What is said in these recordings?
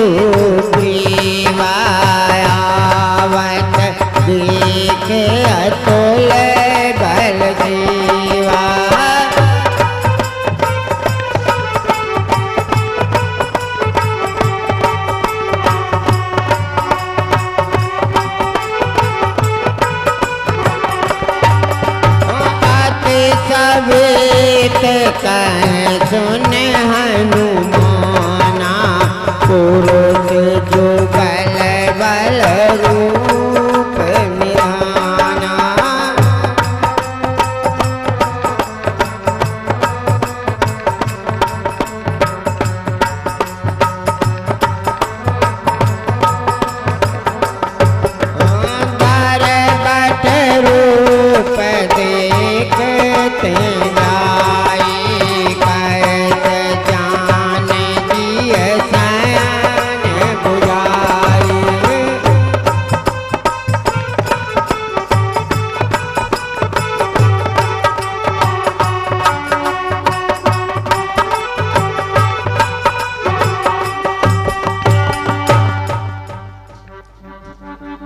सुग्रीवायावत देखे अतुल बल जीवा। सवेत कह सुन हनुमाना पुरुष जो बल बल रूप निधाना। बट रूप देखते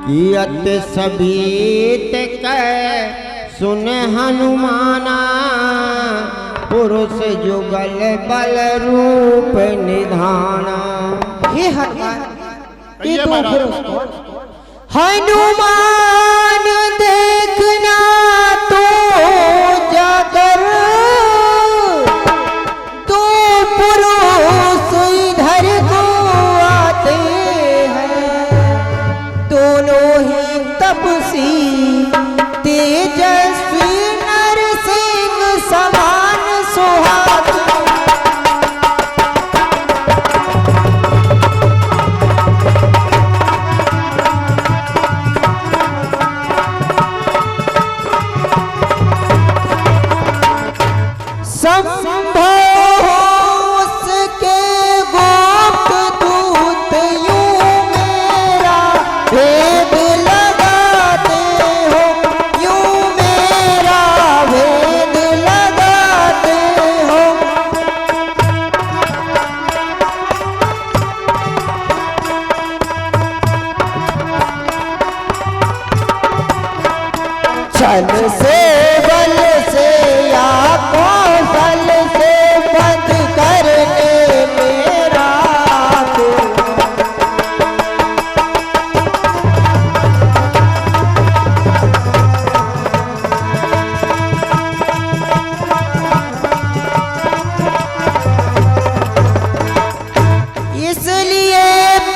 कियत सबीत कह सुन हनुमाना पुरुष जुगल बल रूप निधाना। हे हनुमान ये तो पुरुष हनुमान देखना तो जाकर तो पुरुष इधर को आते हैं। दोनों ही तपसी तेजस्वी नरसिंह समान सुहाते। संभव उसके गुप्त दूत यूं मेरा भेद लगाते हो, यूं मेरा भेद लगाते हो। छल से बल से या कौशल से बंद करने मेरा इसलिए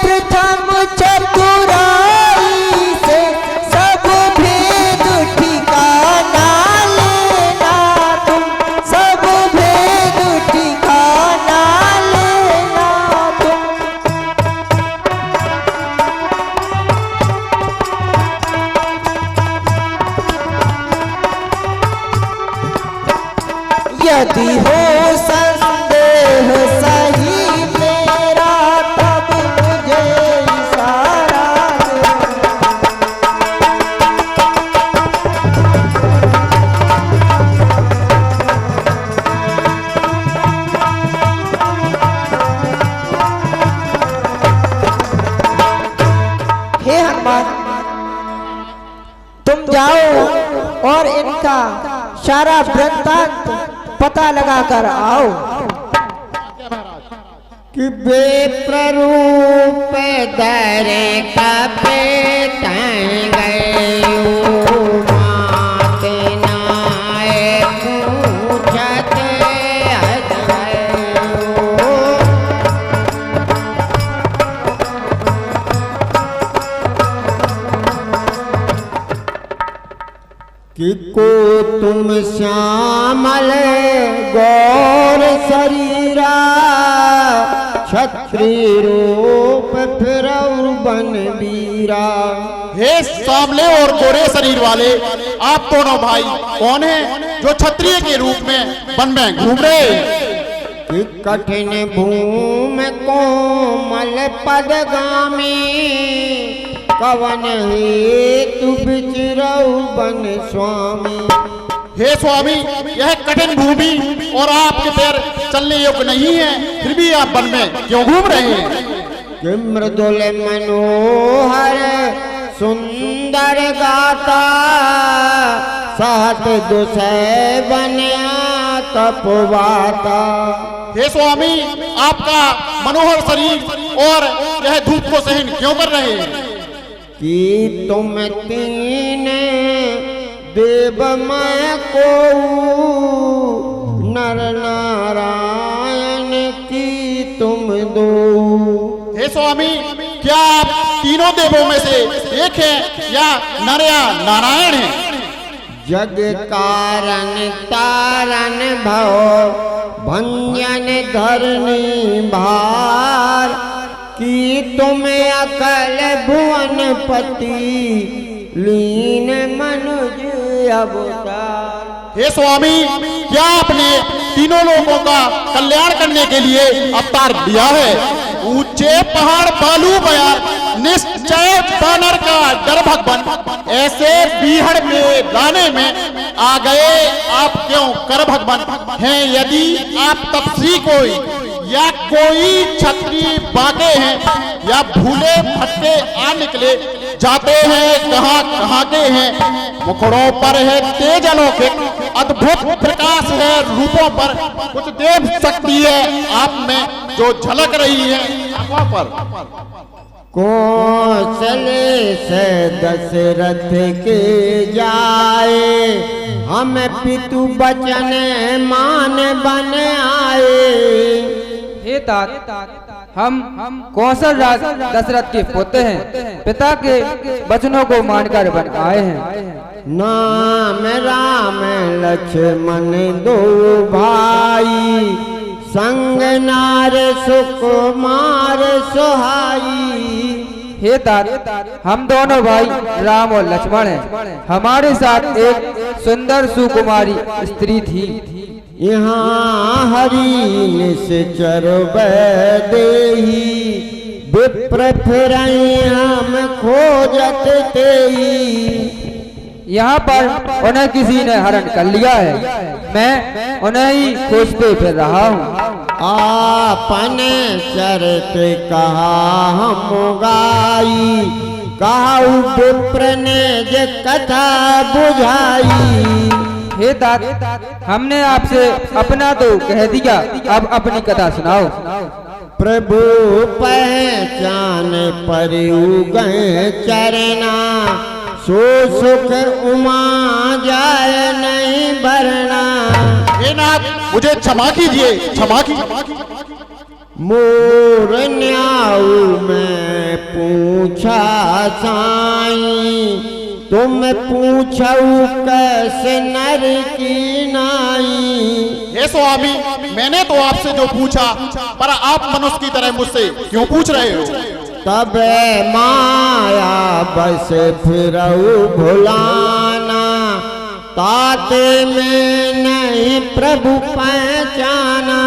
प्रथम चतुराई से सब भेद ठिकाना लेना तुम, सब भेद ठिकाना लेना तुम। यदि हो संदेह सही मेरा तब मुझे इशारा दे। हे हनुमान तुम जाओ और इनका सारा वृत्तांत पता लगा कर आओ। कि बेप्ररूप दर कपे तंग मात नाय पूछत कि को तुम श्यामल गौर शरीरा क्षत्रिय रूप फिर बन वीरा। हे सांवले और गोरे शरीर वाले आप दोनों भाई कौन हैं जो क्षत्रिय के रूप में वन में घूम रहे? कि कठिन भूम कोमल पदगामी कवन हेतु विचरऊ बन स्वामी। हे स्वामी यह कठिन भूमि और आपके पैर चलने योग्य नहीं है, फिर भी आप वन में क्यों घूम रहे हैं? कि मृदुल मनोहर सुंदर गाता, सहत दुसह बन्या तपवाता। हे स्वामी, आपका मनोहर शरीर और यह धूप को सहन क्यों कर रहे हैं? कि तुम तीन देव मैं को नर नारायण की तुम दो। हे स्वामी, क्या आप तीनों देवों में से एक हैं या नर या नारायण हैं? जग कारण तारण भव भंजन धरनी भार, कि तुम अकल भुवन पति लीन मनुज अवतार। हे स्वामी, क्या आपने तीनों लोगों का कल्याण करने के लिए अवतार लिया है? ऊंचे पहाड़ बालू बयार निश्चय बानर का डर भगवन, ऐसे बीहड़ में दाने में आ गए आप क्यों कर भगवन हैं? यदि आप तपस्वी कोई या कोई क्षत्रिय बाके हैं या भूले भटके आ निकले जाते हैं, कहाँ कहाँ के हैं? मुखड़ों पर है तेज अलौकिक, अद्भुत प्रकाश है रूपों पर, कुछ देव शक्ति है आप में जो झलक रही है आंखों पर। कौशले से दशरथ के जाए, हम पितु बचन मान बन आए। हे तात, हम कौशल राज दशरथ के पुत्र हैं, पिता के वचनों को मानकर बन आए हैं। नाम राम लक्ष्मण दो भाई, संग नार सुकुमार सुहाई। हे तात, हम दोनों भाई राम और लक्ष्मण हैं, हमारे साथ एक सुंदर सुकुमारी स्त्री थी। यहाँ हरि निश्चर देही, विप्र फिरई हम खोजत तेई। यहाँ पर उन्हें किसी ने हरण कर लिया है, मैं उन्हें ही खोजते फिर रहा हूँ। आपन चरित कहा हम गाई, कहु विप्र ने जे कथा बुझाई। हे तात, हमने आपसे अपना तो कह दिया, अब अपनी कथा सुनाओ। प्रभु पहचान परिउ गए चरना, सो सुख उमा जाय नहीं भरना। हे नाथ, मुझे क्षमा कीजिए, क्षमा कीजिए। मोर न्याऊ में पूछा साई, तुम पूछऊ कैसे नर की नाई। हे स्वामी, मैंने तो आपसे जो पूछा, पर आप मनुष्य की तरह मुझसे क्यों पूछ रहे हो? तब माया बस फिरऊ भुलाना, ताते में नहीं प्रभु पहचाना।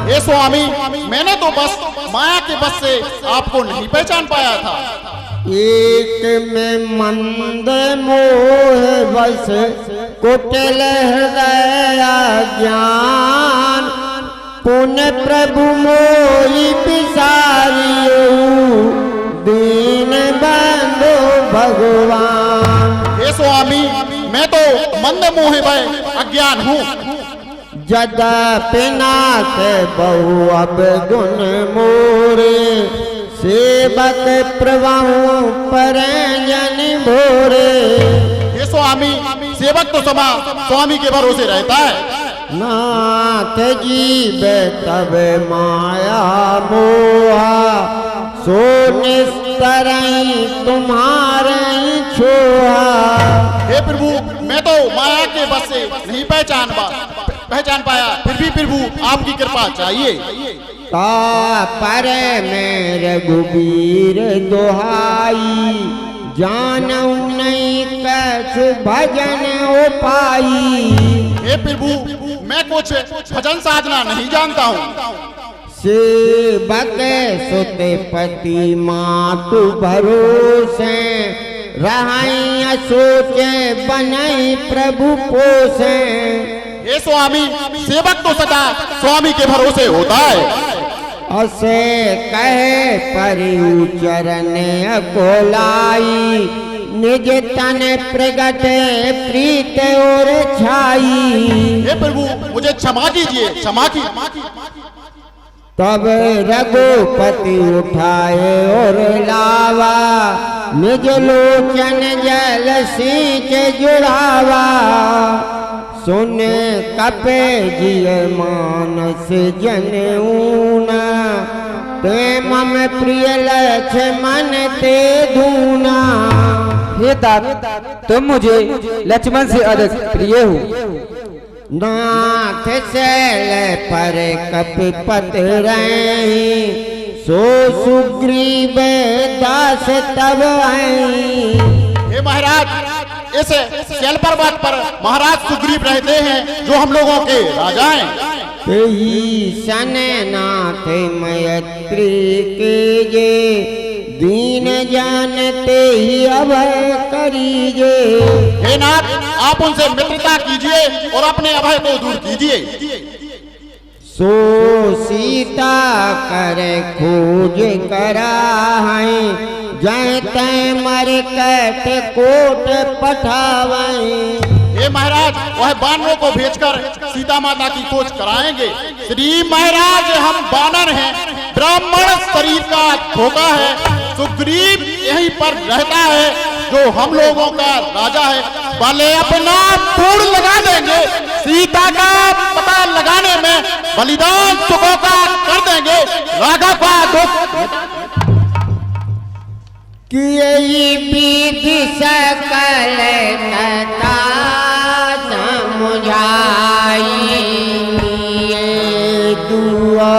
हे स्वामी, मैंने तो बस माया के बस से आपको नहीं पहचान पाया था। एक में मंद मोह बस कुटिल हृदय ज्ञान, पुण्य प्रभु मोहि बिसारियो दीन बंधु भगवान। हे स्वामी, मैं तो मंद मोह भय अज्ञान हूँ। जद्यपि नाथ बहु अब गुण मोरे, सेवक प्रभु पर जन भोरे। ये स्वामी, सेवक तो समा स्वामी के भरोसे रहता है। नाथ जीव तब माया मोहा, सो निस्तरई तुम्हारे छोहा। हे प्रभु, मैं तो माया के बस से नहीं पहचान पाया, फिर भी प्रभु आपकी कृपा चाहिए। पर मेरे रघुबीर दुहाई, जानऊ नहीं कछु भजन उपाई। हे प्रभु, मैं कुछ भजन साधना नहीं जानता हूँ। सेवक सुते पति मातु भरोसे, रहाई सोचे बनई प्रभु पोसे। हे स्वामी, सेवक तो सदा स्वामी के भरोसे होता है। असे कहे परिउ चरण अकोलाई निज तन प्रगट प्रीत और छाई। हे प्रभु मुझे क्षमा कीजिए, क्षमा कीजिए। तब रघुपति उठाए और लावा निज लोचन जल सींच जुड़ावा। सुन कपे जिय मानस जनेऊना ते मम प्रिय लक्ष्मण ते धूना। हे तात तुम मुझे लक्ष्मण से अधिक प्रिय हो। नाथ शैल पर कपिपत रही सो सुग्रीव दास तब आई। हे महाराज इस शैल पर्वत पर महाराज सुग्रीव रहते हैं जो हम लोगों के राजा हैं। तेई सन नाथ मैत्री के जे दीन जानते ही अभय करीजे। हे नाथ आप उनसे मित्रता कीजिए और अपने अभय को दूर कीजिए। सो सीता कर खोज कराहै जय तय मर कट कोट पठावै। हे महाराज वह बानरों को भेजकर सीता माता की खोज कराएंगे। श्री महाराज हम बानर हैं, ब्राह्मण शरीर का धोखा है। सुग्रीव यहीं पर रहता है जो हम लोगों का राजा है। भले अपना फूल लगा देंगे, सीता का पता लगाने में बलिदान सुखों का कर देंगे। राघव का दुख कि यही विधि सकल कथा समुझाई। दुआ